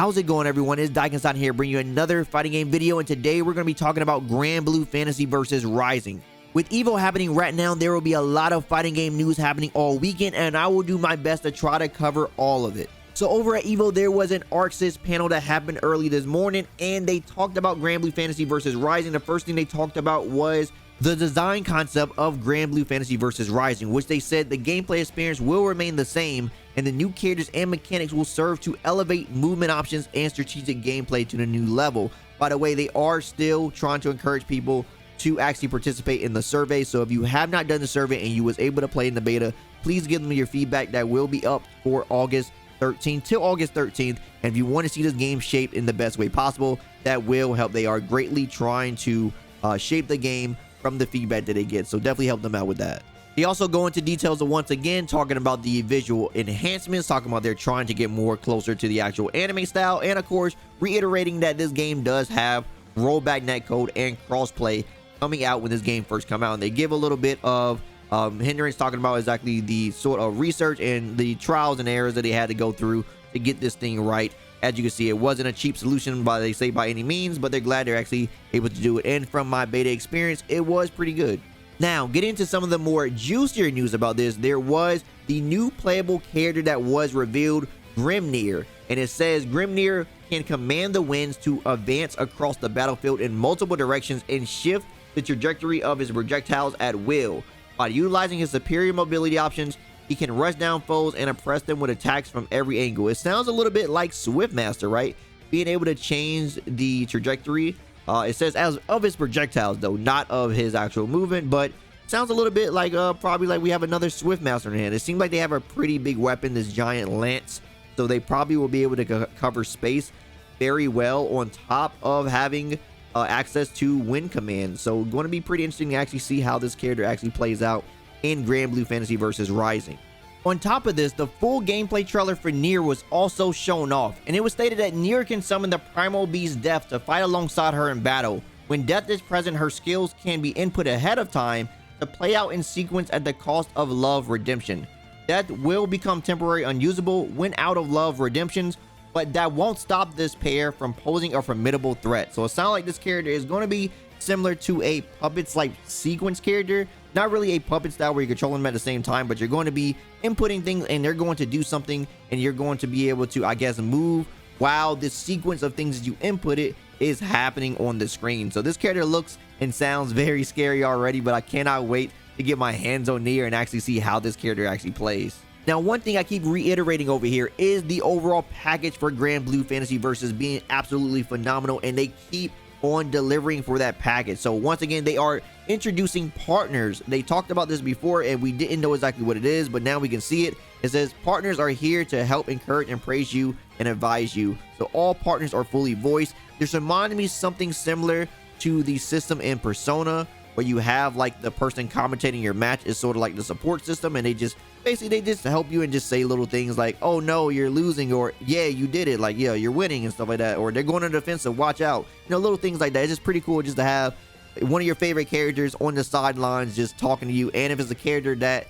How's it going, everyone? It's Daikin here, bringing you another fighting game video, and today we're going to be talking about Granblue Fantasy Versus Rising. With EVO happening right now, there will be a lot of fighting game news happening all weekend, and I will do my best to try to cover all of it. So over at EVO, there was an ArcSys panel that happened early this morning, and they talked about Granblue Fantasy Versus Rising. The first thing they talked about was the design concept of Granblue Fantasy Versus Rising, which they said the gameplay experience will remain the same, and the new characters and mechanics will serve to elevate movement options and strategic gameplay to the new level. By the way, they are still trying to encourage people to actually participate in the survey, so if you have not done the survey and you was able to play in the beta, please give them your feedback. That will be up for August 13th till August 13th, and if you want to see this game shaped in the best way possible, that will help. They are greatly trying to shape the game from the feedback that they get, so definitely help them out with that. They also go into details of, once again, talking about the visual enhancements, talking about they're trying to get more closer to the actual anime style, and of course reiterating that this game does have rollback netcode and crossplay coming out when this game first come out. And they give a little bit of hindrance, talking about exactly the sort of research and the trials and errors that they had to go through to get this thing right. As you can see, it wasn't a cheap solution by any means, but they're glad they're actually able to do it, and from my beta experience, it was pretty good. Now, getting into some of the more juicier news about this, there was the new playable character that was revealed, Grimnir, and it says Grimnir can command the winds to advance across the battlefield in multiple directions and shift the trajectory of his projectiles at will. By utilizing his superior mobility options, he can rush down foes and oppress them with attacks from every angle. It sounds a little bit like Swiftmaster, right? Being able to change the trajectory. It says as of his projectiles, though, not of his actual movement, but sounds a little bit like probably like we have another Swiftmaster in hand. It seems like they have a pretty big weapon, this giant lance, so they probably will be able to cover space very well, on top of having access to wind command. So going to be pretty interesting to actually see how this character actually plays out in Granblue Fantasy Versus Rising. On top of this, the full gameplay trailer for Nier was also shown off, and it was stated that Nier can summon the primal beast Death to fight alongside her in battle. When Death is present, her skills can be input ahead of time to play out in sequence at the cost of love redemption. Death will become temporarily unusable when out of love redemptions, but that won't stop this pair from posing a formidable threat. So it sounds like this character is going to be similar to a puppets like sequence character. Not really a puppet style where you're controlling them at the same time, but you're going to be inputting things and they're going to do something, and you're going to be able to, I guess, move while this sequence of things that you inputted is happening on the screen. So this character looks and sounds very scary already, but I cannot wait to get my hands on Nier and actually see how this character actually plays. Now, one thing I keep reiterating over here is the overall package for Granblue Fantasy Versus being absolutely phenomenal, and they keep on delivering for that package. So once again, they are introducing partners. They talked about this before and we didn't know exactly what it is, but now we can see it. It says partners are here to help encourage and praise you and advise you. So all partners are fully voiced. This reminded me something similar to the system in Persona, where you have like the person commentating your match is sort of like the support system, and they just basically help you and just say little things like, oh no, you're losing, or yeah, you did it, like yeah, you're winning, and stuff like that, or they're going on the defensive, watch out, you know, little things like that. It's just pretty cool just to have one of your favorite characters on the sidelines just talking to you. And if it's a character that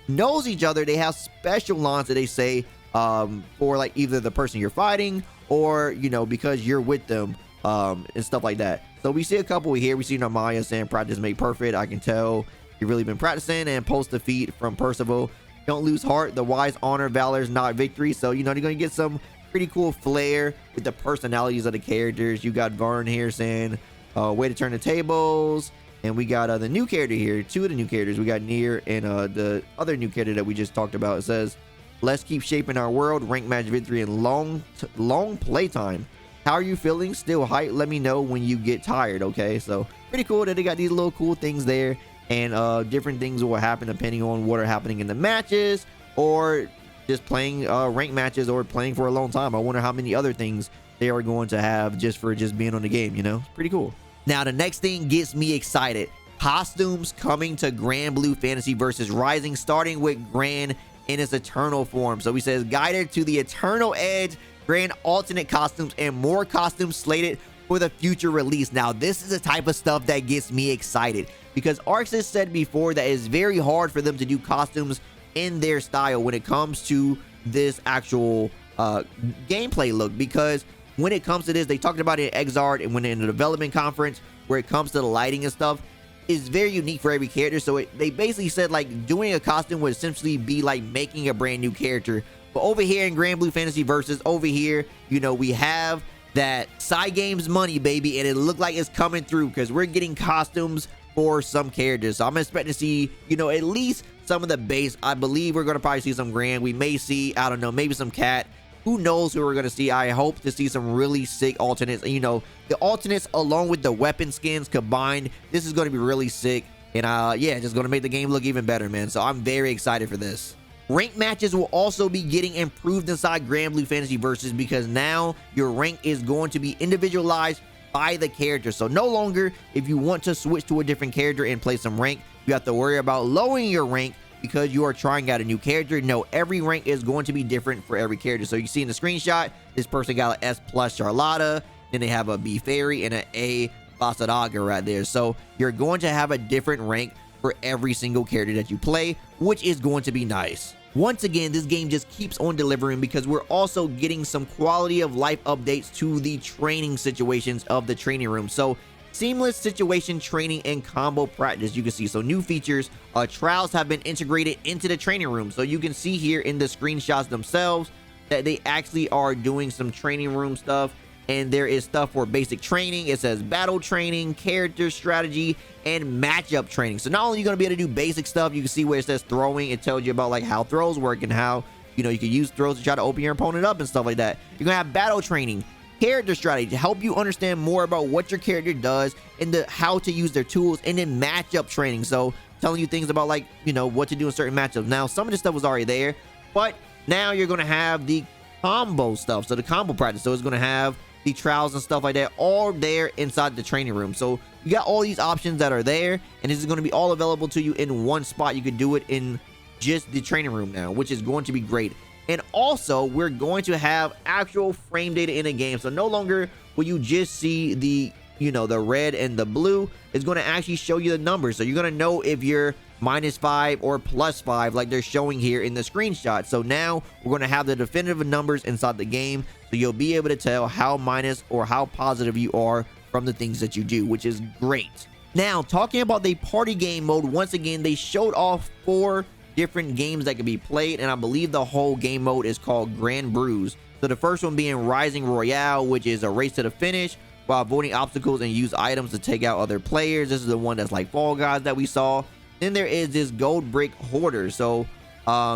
knows each other, they have special lines that they say for like either the person you're fighting or, you know, because you're with them, and stuff like that. So we see a couple here. We see Narmaya saying practice make perfect. I can tell you've really been practicing. And post defeat from Percival, don't lose heart, the wise honor valor is not victory. So, you know, you're gonna get some pretty cool flair with the personalities of the characters. You got Vern here saying way to turn the tables, and we got the new character here, two of the new characters. We got Nier and the other new character that we just talked about. It says, let's keep shaping our world, rank match victory and long playtime. How are you feeling? Still hype? Let me know when you get tired. Okay, so pretty cool that they got these little cool things there, and different things will happen depending on what are happening in the matches, or just playing ranked matches, or playing for a long time. I wonder how many other things they are going to have just for being on the game, you know. Pretty cool. Now the next thing gets me excited. Costumes coming to Granblue Fantasy Versus Rising, starting with Gran in its eternal form. So he says, guided to the eternal edge, Gran alternate costumes and more costumes slated for the future release. Now this is the type of stuff that gets me excited, because ArcSys said before that it's very hard for them to do costumes in their style when it comes to this actual gameplay look, because when it comes to this, they talked about it in Exard and when in the development conference, where it comes to the lighting and stuff, is very unique for every character. So they basically said like doing a costume would essentially be like making a brand new character. But over here in Granblue Fantasy Versus, over here, you know, we have that side games money, baby, and it looked like it's coming through because we're getting costumes for some characters. So I'm expecting to see, you know, at least some of the base. I believe we're going to probably see some Grand. We may see, I don't know, maybe some Cat. Who knows who we're going to see. I hope to see some really sick alternates. You know, the alternates along with the weapon skins combined, this is going to be really sick. And yeah, just going to make the game look even better, man. So I'm very excited for this. Rank matches will also be getting improved inside Granblue Fantasy Versus, because now your rank is going to be individualized by the character. So no longer, if you want to switch to a different character and play some rank, you have to worry about lowering your rank because you are trying out a new character. No, every rank is going to be different for every character. So you see in the screenshot, this person got an S+ Charlotta, then they have a B Fairy and an A Basadaga right there. So you're going to have a different rank for every single character that you play, which is going to be nice. Once again, this game just keeps on delivering because we're also getting some quality of life updates to the training situations of the training room. So seamless situation training and combo practice, you can see. So new features, trials have been integrated into the training room. So you can see here in the screenshots themselves that they actually are doing some training room stuff. And there is stuff for basic training. It says battle training, character strategy, and matchup training. So not only are you going to be able to do basic stuff, you can see where it says throwing. It tells you about like how throws work and how, you know, you can use throws to try to open your opponent up and stuff like that. You're going to have battle training, character strategy to help you understand more about what your character does and how to use their tools, and then matchup training. So telling you things about like, you know, what to do in certain matchups. Now, some of this stuff was already there, but now you're going to have the combo stuff. So the combo practice. So it's going to have the trials and stuff like that all there inside the training room. So you got all these options that are there, and this is going to be all available to you in one spot. You could do it in just the training room now, which is going to be great. And also, we're going to have actual frame data in the game. So no longer will you just see the, you know, the red and the blue. It's going to actually show you the numbers. So you're going to know if you're -5 or +5 like they're showing here in the screenshot. So now we're going to have the definitive numbers inside the game, so you'll be able to tell how minus or how positive you are from the things that you do, which is great. Now, talking about the party game mode, once again, they showed off 4 different games that can be played, and I believe the whole game mode is called Granblue. So the first one being Rising Royale, which is a race to the finish while avoiding obstacles and use items to take out other players. This is the one that's like Fall Guys that we saw. Then there is this gold brick hoarder. So,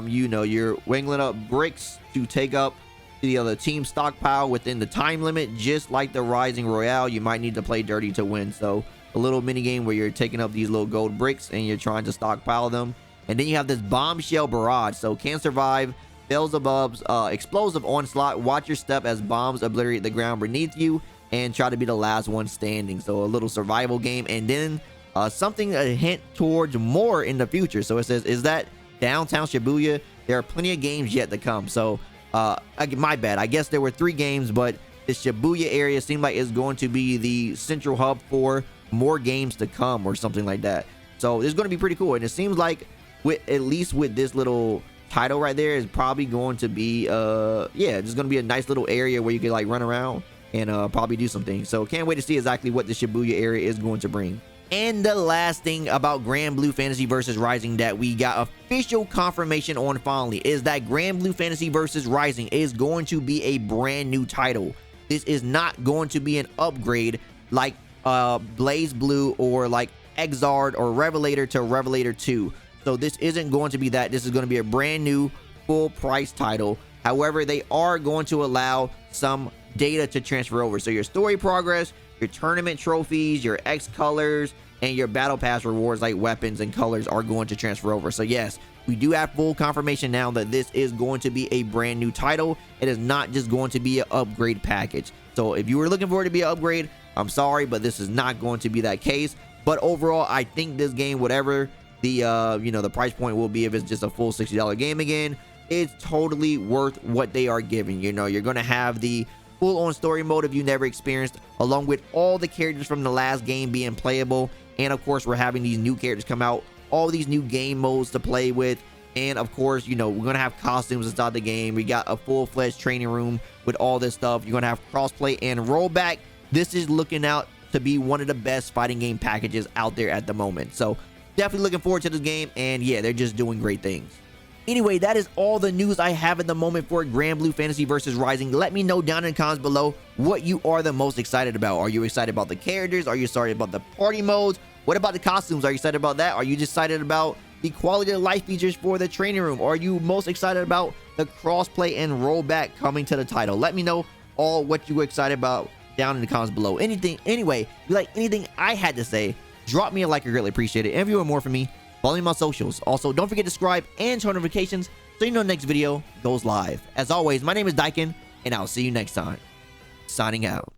you know, you're wingling up bricks to take up the other team stockpile within the time limit, just like the Rising Royale. You might need to play dirty to win. So a little mini game where you're taking up these little gold bricks and you're trying to stockpile them. And then you have this bombshell barrage. So can survive Beelzebub's explosive onslaught. Watch your step as bombs obliterate the ground beneath you and try to be the last one standing. So a little survival game. And then something, a hint towards more in the future. So it says, is that downtown Shibuya? There are plenty of games yet to come. So my bad, I guess there were 3 games, but the Shibuya area seemed like it's going to be the central hub for more games to come or something like that. So it's going to be pretty cool. And it seems like at least with this little title right there, is probably going to be yeah, it's going to be a nice little area where you can like run around and probably do some things. So can't wait to see exactly what the Shibuya area is going to bring. And the last thing about Granblue Fantasy Versus Rising that we got official confirmation on finally is that Granblue Fantasy Versus Rising is going to be a brand new title. This is not going to be an upgrade like Blaze Blue or like Exard or Revelator to Revelator 2. So this isn't going to be that. This is going to be a brand new full price title. However, they are going to allow some data to transfer over. So your story progress, your tournament trophies, your X colors, and your battle pass rewards like weapons and colors are going to transfer over. So yes, we do have full confirmation now that this is going to be a brand new title. It is not just going to be an upgrade package. So if you were looking for it to be an upgrade, I'm sorry, but this is not going to be that case. But overall, I think this game, whatever the you know, the price point will be, if it's just a full $60 game again, it's totally worth what they are giving. You know, you're going to have the full-on story mode if you never experienced, along with all the characters from the last game being playable. And of course, we're having these new characters come out, all these new game modes to play with, And of course, you know, we're gonna have costumes inside the game. We got a full-fledged training room with all this stuff. You're gonna have crossplay and rollback. This is looking out to be one of the best fighting game packages out there at the moment. So definitely looking forward to this game, and yeah, they're just doing great things. Anyway, that is all the news I have at the moment for Granblue Fantasy Versus Rising. Let me know down in the comments below what you are the most excited about. Are you excited about the characters? Are you excited about the party modes? What about the costumes? Are you excited about that? Are you just excited about the quality of life features for the training room? Or are you most excited about the crossplay and rollback coming to the title? Let me know all what you were excited about down in the comments below. Anyway, if you like anything I had to say, drop me a like. I greatly appreciate it. And if you want more from me, follow me on my socials. Also, don't forget to subscribe and turn notifications so you know the next video goes live. As always, my name is Daikin, and I'll see you next time. Signing out.